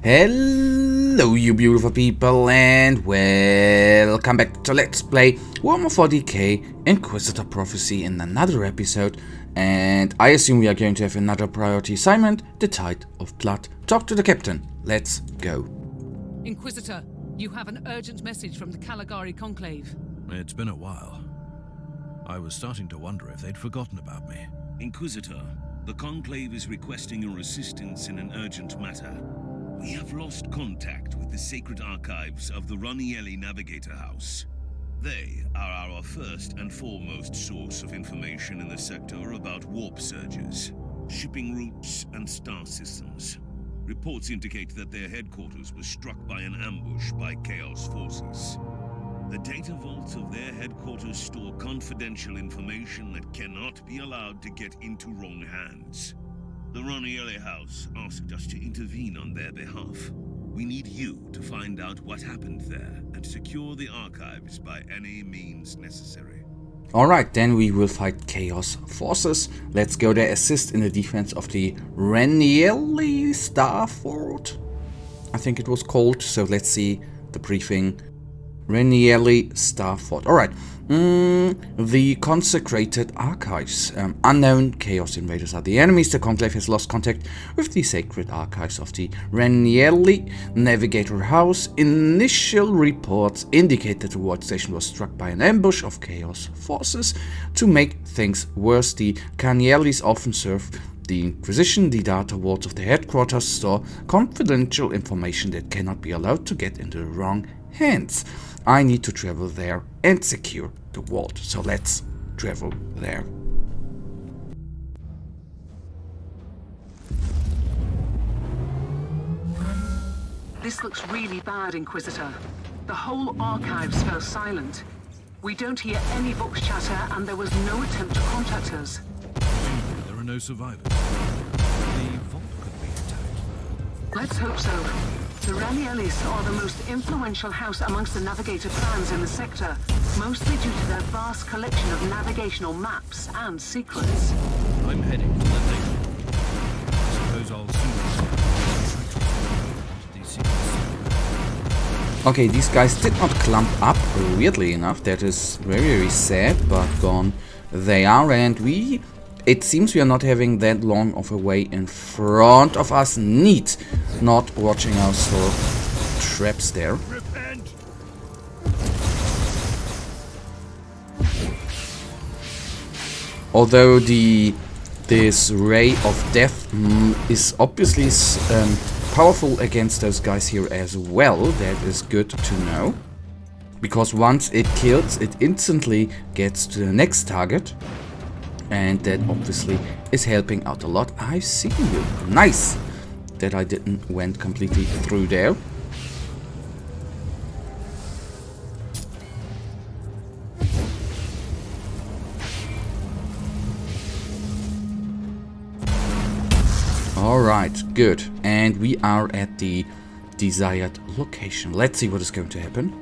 Hello you beautiful people and welcome back to Let's Play Warhammer 40k Inquisitor Prophecy in another episode, and I assume we are going to have another priority assignment, the Tide of Blood. Talk to the captain. Let's go. Inquisitor, you have an urgent message from the Caligari Conclave. It's been a while. I was starting to wonder if they'd forgotten about me. Inquisitor, the Conclave is requesting your assistance in an urgent matter. We have lost contact with the sacred archives of the Ranielli Navigator House. They are our first and foremost source of information in the sector about warp surges, shipping routes, and star systems. Reports indicate that their headquarters was struck by an ambush by Chaos forces. The data vaults of their headquarters store confidential information that cannot be allowed to get into wrong hands. The Ranielli House asked us to intervene on their behalf. We need you to find out what happened there and secure the archives by any means necessary. Alright, then we will fight Chaos forces. Let's go there, assist in the defense of the Ranielli Star Fort, I think it was called. So let's see the briefing. Ranielli Star Fort. Alright. The Consecrated archives. Unknown Chaos invaders are the enemies. The Conclave has lost contact with the sacred archives of the Ranielli Navigator House. Initial reports indicate that the world station was struck by an ambush of Chaos forces. To make things worse, the Raniellis often serve the Inquisition. The data vaults of the headquarters store confidential information that cannot be allowed to get into the wrong hands. I need to travel there and secure the vault. So let's travel there. This looks really bad, Inquisitor. The whole archives fell silent. We don't hear any books chatter, and there was no attempt to contact us. There are no survivors. The vault could be attacked. Let's hope so. The Raniellis are the most influential house amongst the navigator clans in the sector, mostly due to their vast collection of navigational maps and secrets. I'm heading to the data. I suppose I'll soon these secrets. Okay, these guys did not clump up, weirdly enough. That is very sad, but gone they are, and it seems we are not having that long of a way in front of us. Neat. Not watching out for traps there. Repent. Although this ray of death is obviously powerful against those guys here as well. That is good to know. Because once it kills, it instantly gets to the next target. And that obviously is helping out a lot. I see you. Nice that I didn't went completely through there. Alright, good. And we are at the desired location. Let's see what is going to happen.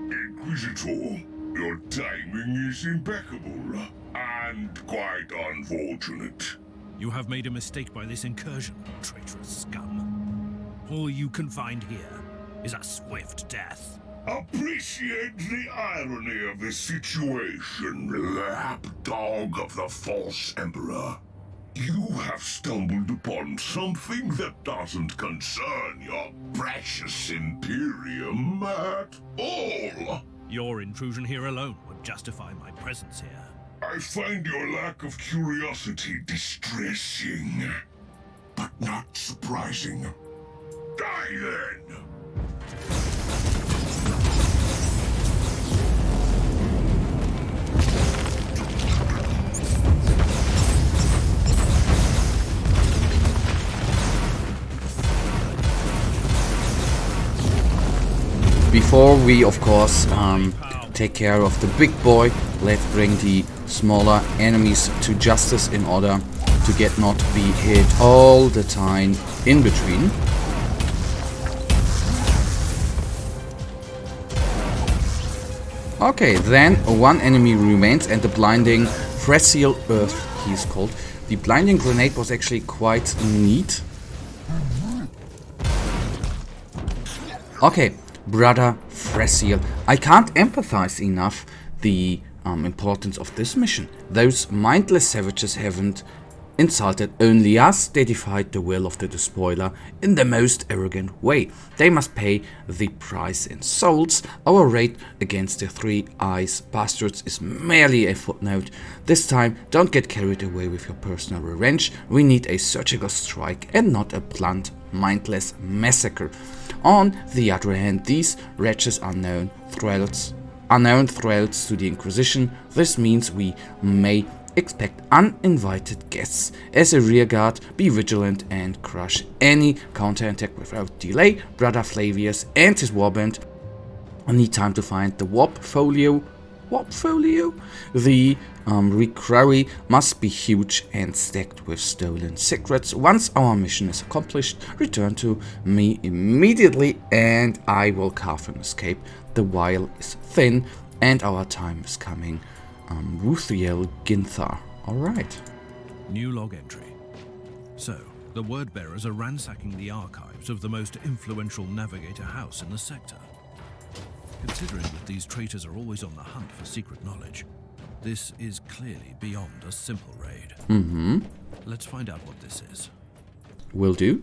Inquisitor, your timing is impeccable. And quite unfortunate. You have made a mistake by this incursion, traitorous scum. All you can find here is a swift death. Appreciate the irony of this situation, lapdog of the false emperor. You have stumbled upon something that doesn't concern your precious Imperium at all. Your intrusion here alone would justify my presence here. I find your lack of curiosity distressing, but not surprising. Die then! Before we, of course, take care of the big boy, let's bring the smaller enemies to justice in order to get not be hit all the time in between. Okay, then one enemy remains, and the blinding Fresial Earth, he's called. The blinding grenade was actually quite neat. Okay, Brother Fresiel. I can't empathize enough the importance of this mission. Those mindless savages haven't insulted only us, they defied the will of the despoiler in the most arrogant way. They must pay the price in souls. Our raid against the Three Eyes bastards is merely a footnote. This time, don't get carried away with your personal revenge. We need a surgical strike and not a blunt, mindless massacre. On the other hand, these wretches are known threats to the Inquisition. This means we may expect uninvited guests. As a rearguard, be vigilant and crush any counterattack without delay. Brother Flavius and his warband need time to find the warp folio. The reliquary must be huge and stacked with stolen secrets. Once our mission is accomplished, return to me immediately and I will carve an escape. The while is thin and our time is coming. Ruthiel Ginthar. Alright. New log entry. So, the word bearers are ransacking the archives of the most influential navigator house in the sector. Considering that these traitors are always on the hunt for secret knowledge, this is clearly beyond a simple raid. Let's find out what this is. Will do.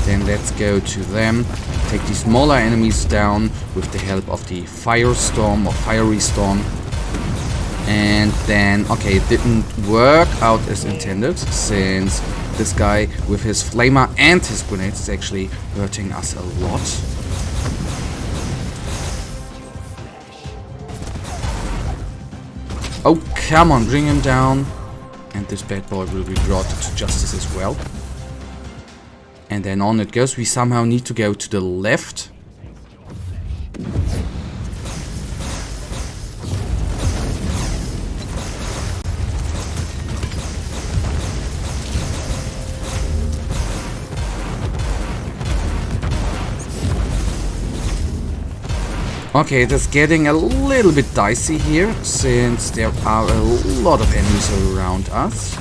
Then let's go to them, take the smaller enemies down with the help of the Firestorm or Fiery Storm. And then, okay, it didn't work out as intended, since this guy with his flamer and his grenades is actually hurting us a lot. Oh, come on, bring him down. And this bad boy will be brought to justice as well. And then on it goes. We somehow need to go to the left. Okay, it is getting a little bit dicey here, since there are a lot of enemies around us.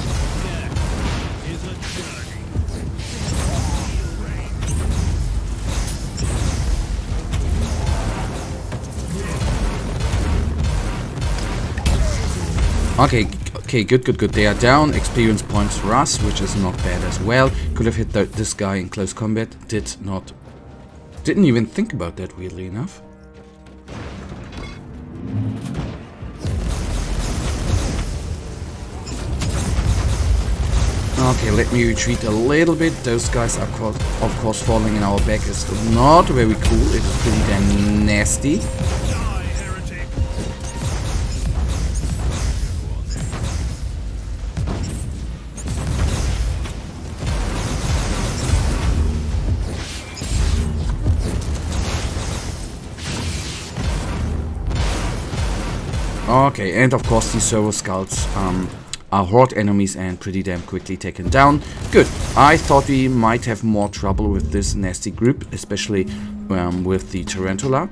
Okay, good. They are down. Experience points for us, which is not bad as well. Could have hit this guy in close combat. Didn't even think about that, weirdly enough. Okay, let me retreat a little bit. Those guys are, of course, falling in our back is not very cool. It is pretty damn nasty. Okay, and of course these servo scouts are horde enemies and pretty damn quickly taken down. Good. I thought we might have more trouble with this nasty group, especially with the Tarantula.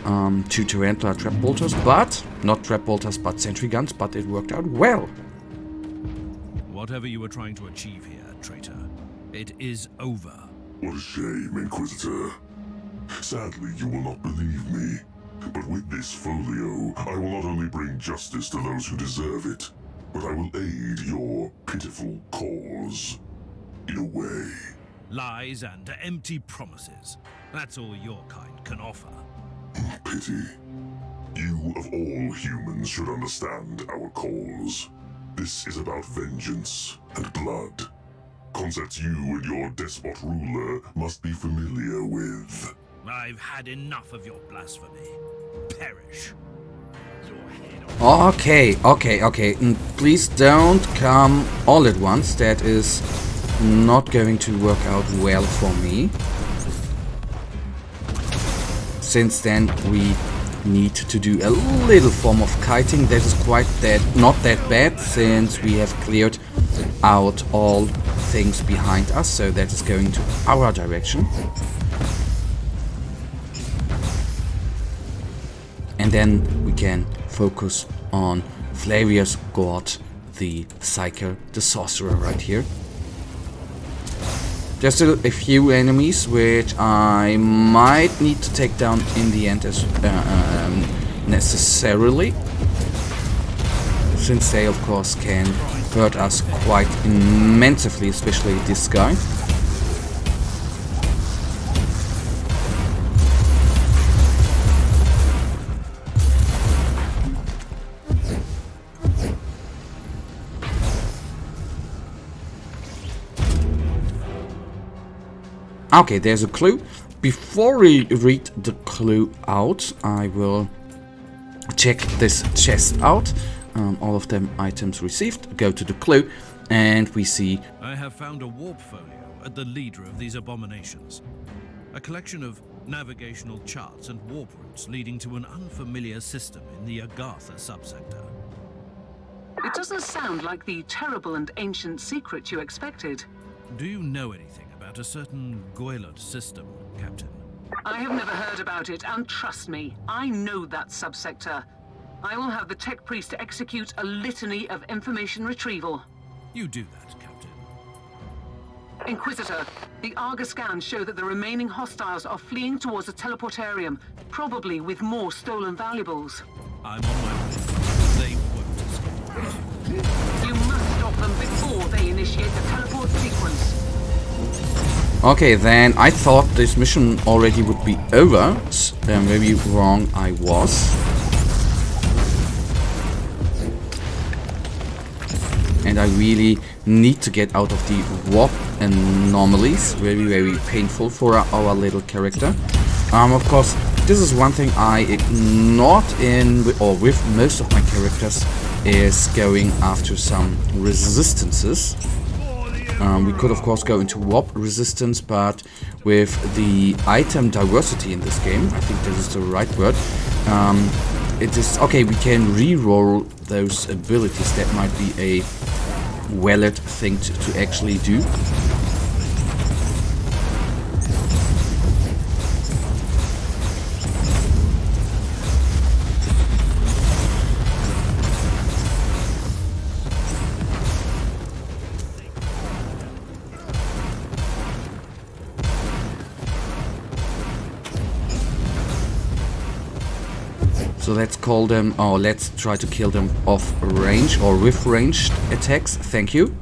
2 Tarantula trap bolters, but not trap bolters but sentry guns, but it worked out well. Whatever you were trying to achieve here, traitor, it is over. What a shame, Inquisitor. Sadly, you will not believe me. But with this folio, I will not only bring justice to those who deserve it, but I will aid your pitiful cause. In a way. Lies and empty promises. That's all your kind can offer. Pity. You, of all humans, should understand our cause. This is about vengeance and blood. Concepts you and your despot ruler must be familiar with. I've had enough of your blasphemy. Perish. Okay. Please don't come all at once. That is not going to work out well for me. Since then we need to do a little form of kiting. That is not that bad, since we have cleared out all things behind us. So that is going to our direction. And then we can focus on Flavia's god, the Psyker, the sorcerer right here. Just a few enemies which I might need to take down in the end as necessarily, since they of course can hurt us quite immensely, especially this guy. Okay, there's a clue. Before we read the clue out, I will check this chest out. All of them items received. Go to the clue, and we see... I have found a warp folio at the leader of these abominations. A collection of navigational charts and warp routes leading to an unfamiliar system in the Agartha subsector. It doesn't sound like the terrible and ancient secret you expected. Do you know anything about a certain Goylot system, Captain? I have never heard about it, and trust me, I know that subsector. I will have the tech priest execute a litany of information retrieval. You do that, Captain. Inquisitor, the Argus scans show that the remaining hostiles are fleeing towards the teleportarium, probably with more stolen valuables. I'm on my way. They won't escape. You must stop them before they initiate the teleport sequence. Okay, then I thought this mission already would be over. Maybe wrong I was. And I really need to get out of the warp anomalies. Very, very painful for our little character. Of course, this is one thing I ignored with most of my characters, is going after some resistances. We could of course go into warp resistance, but with the item diversity in this game, I think this is the right word, it is okay, we can re-roll those abilities. That might be a valid thing to actually do. So let's call them, or let's try to kill them off range or with ranged attacks. Thank you.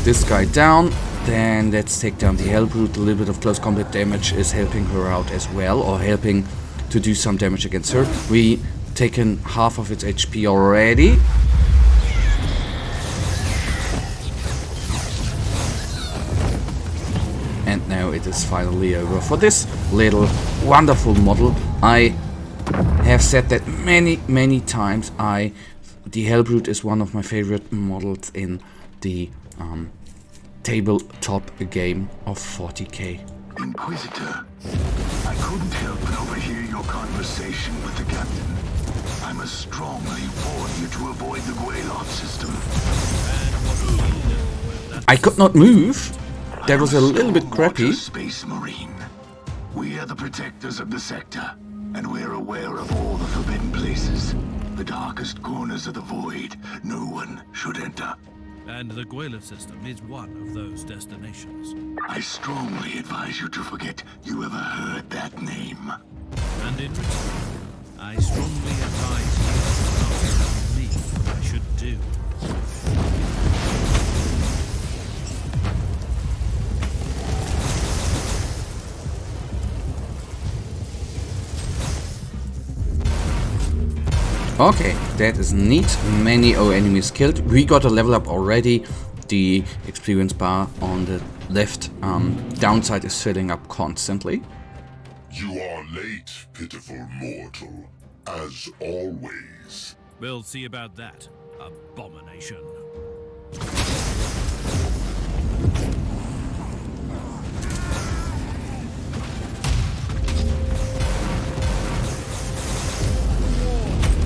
This guy down. Then let's take down the Hellbrute. A little bit of close combat damage is helping her out as well, or helping to do some damage against her. We taken half of its HP already. And now it is finally over for this little wonderful model. I have said that many times. The Hellbrute is one of my favorite models in the tabletop game of 40k. Inquisitor, I couldn't help but overhear your conversation with the captain. I must strongly warn you to avoid the Goylot system. I could not move. That was a little bit crappy. Space Marine. We are the protectors of the sector, and we're aware of all the forbidden places, the darkest corners of the void. No one should enter. And the Goylot system is one of those destinations. I strongly advise you to forget you ever heard that name. And in return, I strongly advise you to tell me what I should do. Okay, that is neat. Many enemies killed. We got a level up already. The experience bar on the left downside is filling up constantly. You are late, pitiful mortal, as always. We'll see about that, abomination.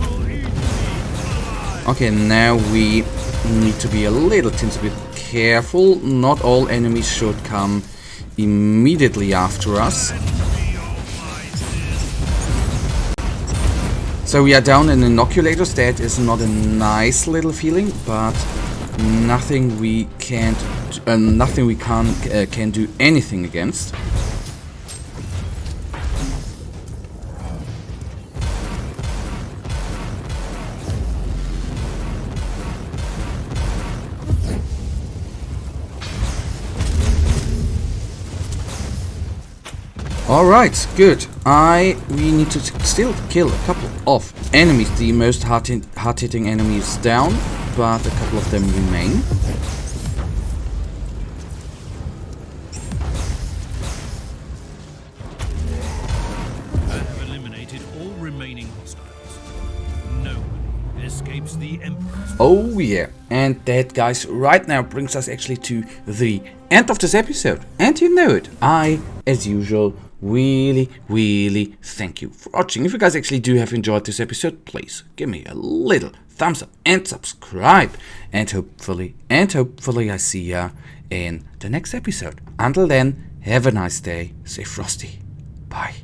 Will eat me alive. Okay, now we need to be a little teensy bit careful. Not all enemies should come immediately after us. So we are down in inoculators. That is not a nice little feeling, but nothing we can't, can do anything against. Alright, good. We need to still kill a couple of enemies. The most hard-hitting enemies down, but a couple of them remain. I have eliminated all remaining hostiles. Nobody escapes the Emperor's. Oh yeah, and that, guys, right now brings us actually to the end of this episode. And you know it, I, as usual, really thank you for watching. If you guys actually do have enjoyed this episode, please give me a little thumbs up and subscribe. And hopefully I see ya in the next episode. Until then, have a nice day. Stay frosty. Bye.